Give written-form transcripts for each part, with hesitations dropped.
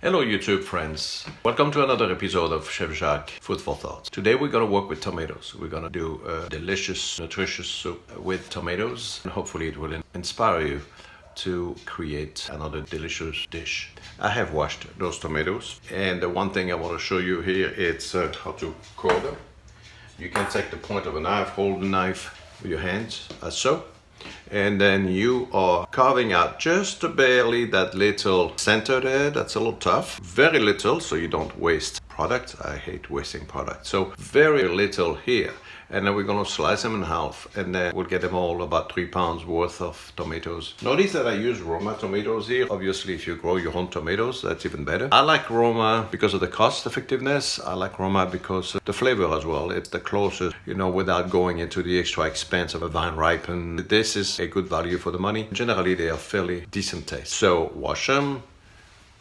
Hello YouTube friends, welcome to another episode of Chef Jacq Food for Thought. Today we're going to work with tomatoes. We're going to do a delicious, nutritious soup with tomatoes, and hopefully it will inspire you to create another delicious dish. I have washed those tomatoes, and the one thing I want to show you here is how to core them. You can take the point of a knife, hold the knife with your hands as so, and then you are carving out just barely that little center there. That's a little tough, very little, so you don't waste product. I hate wasting product, so very little here. And then we're going to slice them in half, and then we'll get them all about 3 pounds worth of tomatoes. Notice that I use Roma tomatoes here. Obviously, if you grow your own tomatoes, that's even better. I like Roma because of the cost effectiveness. I like Roma because of the flavor as well. It's the closest, without going into the extra expense of a vine ripen. This is a good value for the money. Generally, they are fairly decent taste. So wash them,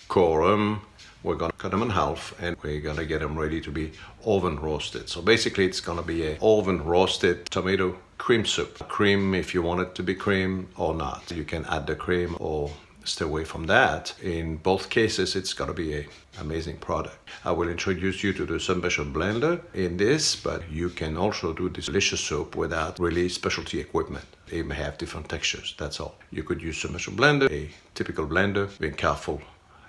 core them. We're going to cut them in half, and we're going to get them ready to be oven roasted. So basically it's going to be a oven roasted tomato cream soup. Cream if you want it to be cream or not. You can add the cream or stay away from that. In both cases it's going to be an amazing product. I will introduce you to the submersible blender in this, but you can also do this delicious soup without really specialty equipment. They may have different textures, that's all. You could use submersible blender, a typical blender, being careful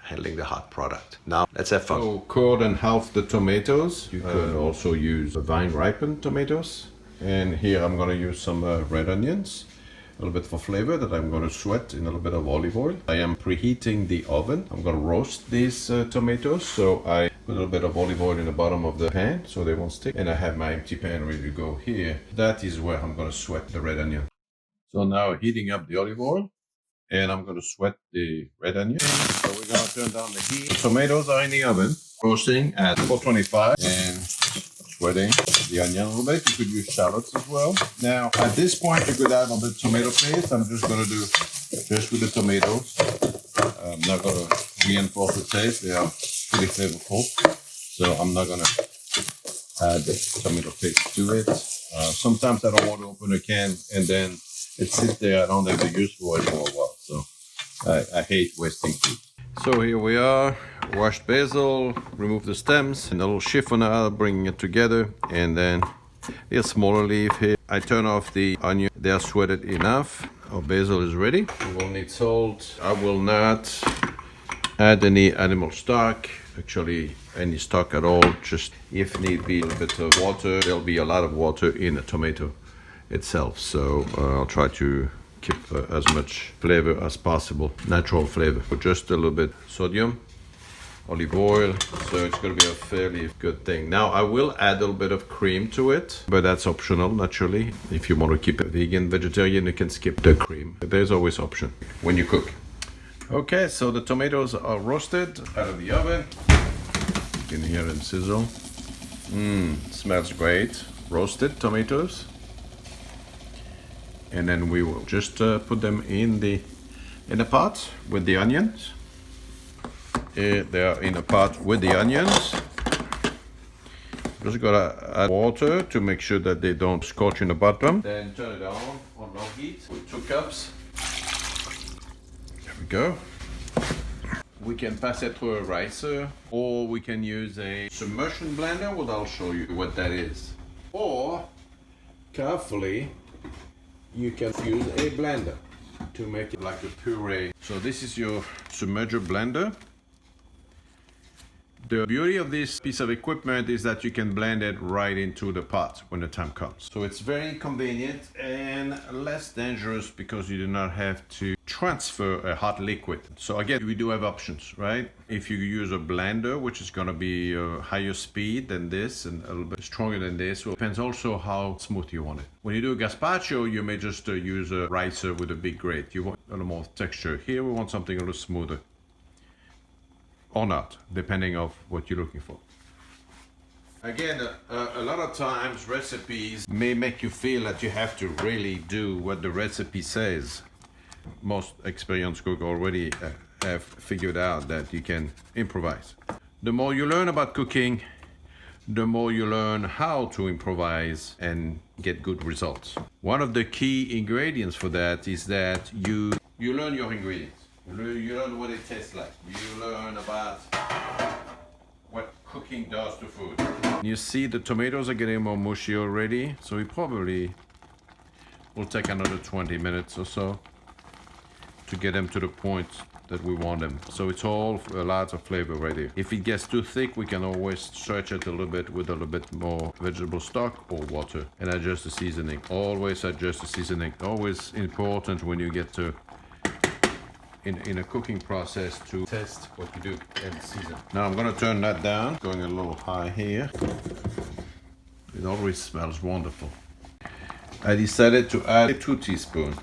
handling the hot product. Now let's have fun. So core and half the tomatoes. You could also use vine ripened tomatoes. And here I'm going to use some red onions, a little bit for flavor that I'm going to sweat in a little bit of olive oil. I am preheating the oven. I'm going to roast these tomatoes. So I put a little bit of olive oil in the bottom of the pan so they won't stick. And I have my empty pan ready to go here. That is where I'm going to sweat the red onion. So now heating up the olive oil. And I'm going to sweat the red onion. So we're going to turn down the heat. The tomatoes are in the oven, roasting at 425 and sweating the onion a little bit. You could use shallots as well. Now, at this point, you could add a bit of tomato paste. I'm just going to do just with the tomatoes. I'm not going to reinforce the taste. They are pretty flavorful. So I'm not going to add the tomato paste to it. Sometimes I don't want to open a can and then it sits there. I don't have the use for it for a while. So I hate wasting food. So here we are, washed basil, remove the stems, and a little chiffonade, bringing it together, and then a smaller leaf here. I turn off the onion. They are sweated enough. Our basil is ready. We will need salt. I will not add any animal stock, actually any stock at all, just if need be a little bit of water. There'll be a lot of water in a tomato itself, so I'll try to keep as much flavor as possible, natural flavor. Just a little bit sodium, olive oil, so it's going to be a fairly good thing. Now I will add a little bit of cream to it, but that's optional naturally. If you want to keep it vegan, vegetarian, you can skip the cream. There's always option when you cook. Okay, so the tomatoes are roasted out of the oven. You can hear them sizzle. Smells great. Roasted tomatoes. And then we will just put them in a pot with the onions. They are in a pot with the onions. Just gotta add water to make sure that they don't scorch in the bottom. Then turn it on low heat with 2 cups. There we go. We can pass it through a ricer, or we can use a submersion blender, what I'll show you what that is. Or, carefully, you can use a blender to make it like a puree. So this is your submerger blender. The beauty of this piece of equipment is that you can blend it right into the pot when the time comes. So it's very convenient and less dangerous because you do not have to transfer a hot liquid. So again, we do have options, right? If you use a blender, which is going to be a higher speed than this and a little bit stronger than this, well, it depends also how smooth you want it. When you do a gazpacho, you may just use a ricer with a big grate. You want a little more texture. Here we want something a little smoother. Or not, depending on what you're looking for. Again, a lot of times recipes may make you feel that you have to really do what the recipe says. Most experienced cooks already have figured out that you can improvise. The more you learn about cooking, the more you learn how to improvise and get good results. One of the key ingredients for that is that you learn your ingredients. You learn what it tastes like. You learn about what cooking does to food. You see the tomatoes are getting more mushy already, so we probably will take another 20 minutes or so to get them to the point that we want them. So it's all a lot of flavor ready. If it gets too thick, we can always stretch it a little bit with a little bit more vegetable stock or water and adjust the seasoning. Always adjust the seasoning. Always important when you get to in a cooking process to test what you do and season. Now I'm gonna turn that down, going a little high here. It always smells wonderful. I decided to add 2 teaspoons.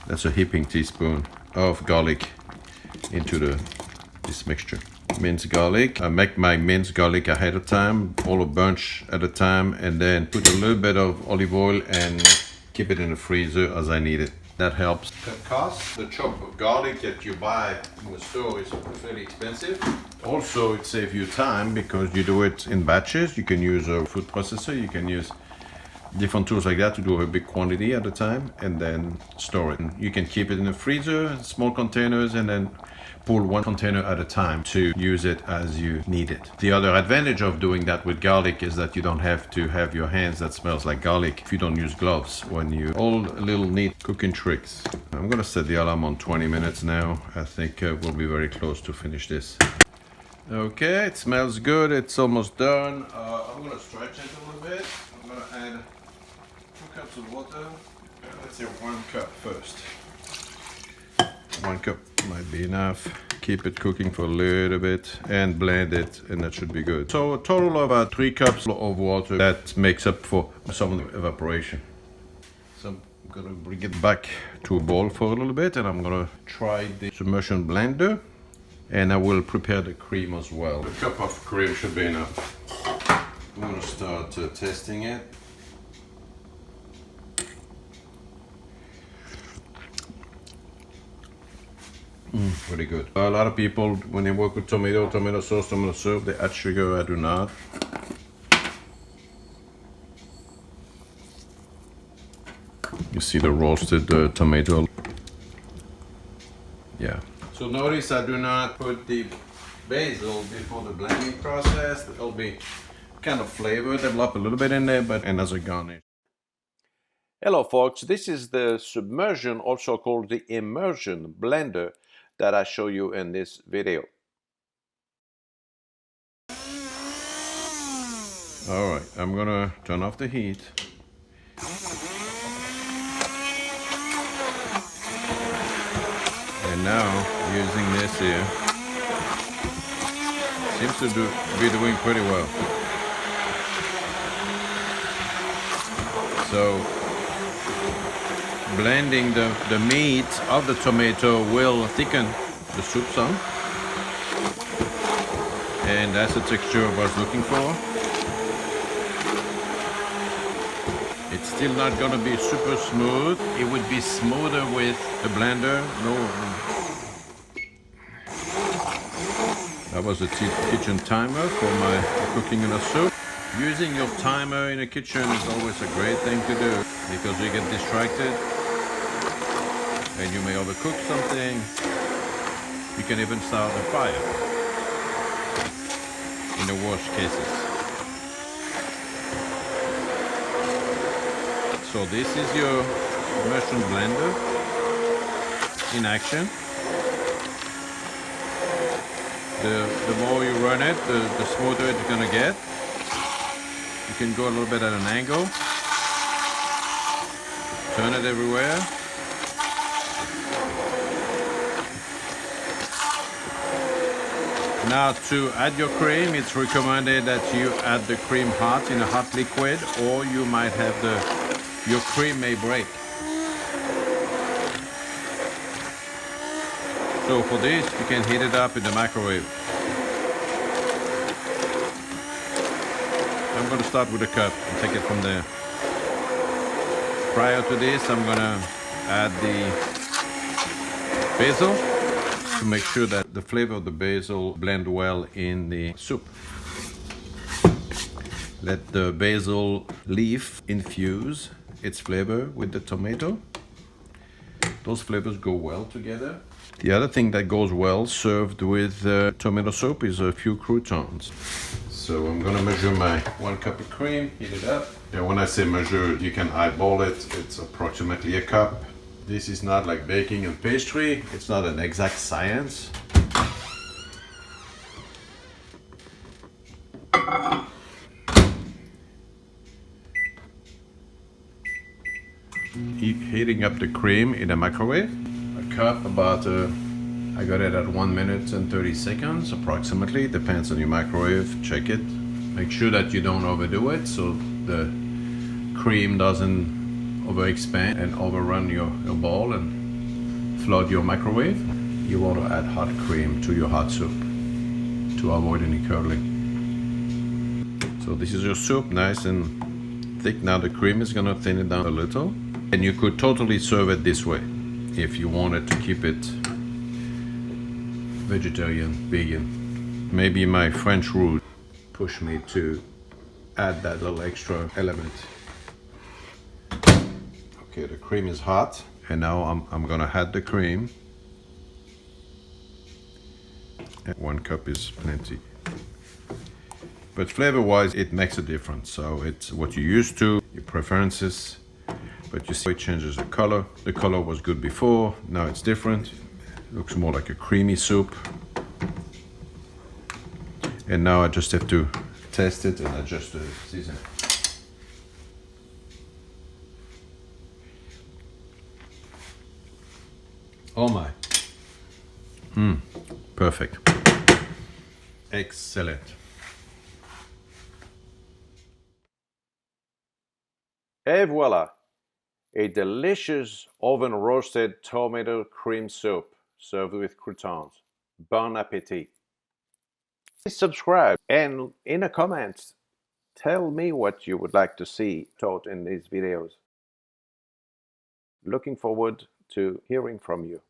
That's a heaping teaspoon of garlic into this mixture. Minced garlic. I make my minced garlic ahead of time, all a bunch at a time, and then put a little bit of olive oil and keep it in the freezer as I need it. That helps cut costs. The chop of garlic that you buy in the store is fairly expensive. Also, it saves you time because you do it in batches. You can use a food processor. You can use different tools like that to do a big quantity at a time and then store it. You can keep it in the freezer, small containers, and then pull one container at a time to use it as you need it. The other advantage of doing that with garlic is that you don't have to have your hands that smells like garlic if you don't use gloves when you all little neat cooking tricks. I'm gonna set the alarm on 20 minutes now. I think we'll be very close to finish this. Okay, it smells good. It's almost done. I'm gonna stretch it a little bit. I'm gonna add 2 cups of water. Let's say 1 cup first. 1 cup might be enough. Keep it cooking for a little bit and blend it, and that should be good. So a total of about 3 cups of water. That makes up for some of the evaporation. So I'm gonna bring it back to a bowl for a little bit, and I'm gonna try the submersion blender, and I will prepare the cream as well. A cup of cream should be enough. I'm gonna start testing it. Pretty good. A lot of people, when they work with tomato sauce, tomato soup, they add sugar. I do not. You see the roasted tomato. Yeah. So notice I do not put the basil before the blending process. There'll be kind of flavor develop a little bit in there, but and as a garnish. Hello folks, this is the submersion, also called the immersion blender that I show you in this video. All right, I'm gonna turn off the heat. And now, using this here, seems to be doing pretty well. So, blending the meat of the tomato will thicken the soup some. And that's the texture I was looking for. It's still not gonna be super smooth. It would be smoother with the blender. That was the kitchen timer for my cooking in a soup. Using your timer in a kitchen is always a great thing to do because you get distracted and you may overcook something. You can even start a fire in the worst cases. So this is your immersion blender in action. The more you run it, the smoother it's gonna get. You can go a little bit at an angle. Turn it everywhere. Now to add your cream, it's recommended that you add the cream hot in a hot liquid, or you might have your cream may break. So for this, you can heat it up in the microwave. I'm going to start with a cup and take it from there. Prior to this, I'm going to add the basil to make sure that the flavor of the basil blend well in the soup. Let the basil leaf infuse its flavor with the tomato. Those flavors go well together. The other thing that goes well served with tomato soup is a few croutons. So I'm gonna measure my 1 cup of cream, heat it up. And when I say measure, you can eyeball it. It's approximately a cup. This is not like baking and pastry. It's not an exact science. Heating up the cream in a microwave. A cup about, I got it at 1 minute and 30 seconds approximately. Depends on your microwave, check it. Make sure that you don't overdo it so the cream doesn't overexpand and overrun your bowl and flood your microwave. You want to add hot cream to your hot soup to avoid any curdling. So this is your soup, nice and thick. Now the cream is gonna thin it down a little. And you could totally serve it this way if you wanted to keep it vegetarian, vegan. Maybe my French root pushed me to add that little extra element. Okay, the cream is hot. And now I'm gonna add the cream. And 1 cup is plenty. But flavor-wise, it makes a difference. So it's what you're used to, your preferences. But you see it changes the color. The color was good before, now it's different. It looks more like a creamy soup. And now I just have to test it and adjust the seasoning. Oh my. Perfect. Excellent. Et voila. A delicious oven roasted tomato cream soup served with croutons. Bon appetit. Please subscribe and in the comments tell me what you would like to see taught in these videos. Looking forward to hearing from you.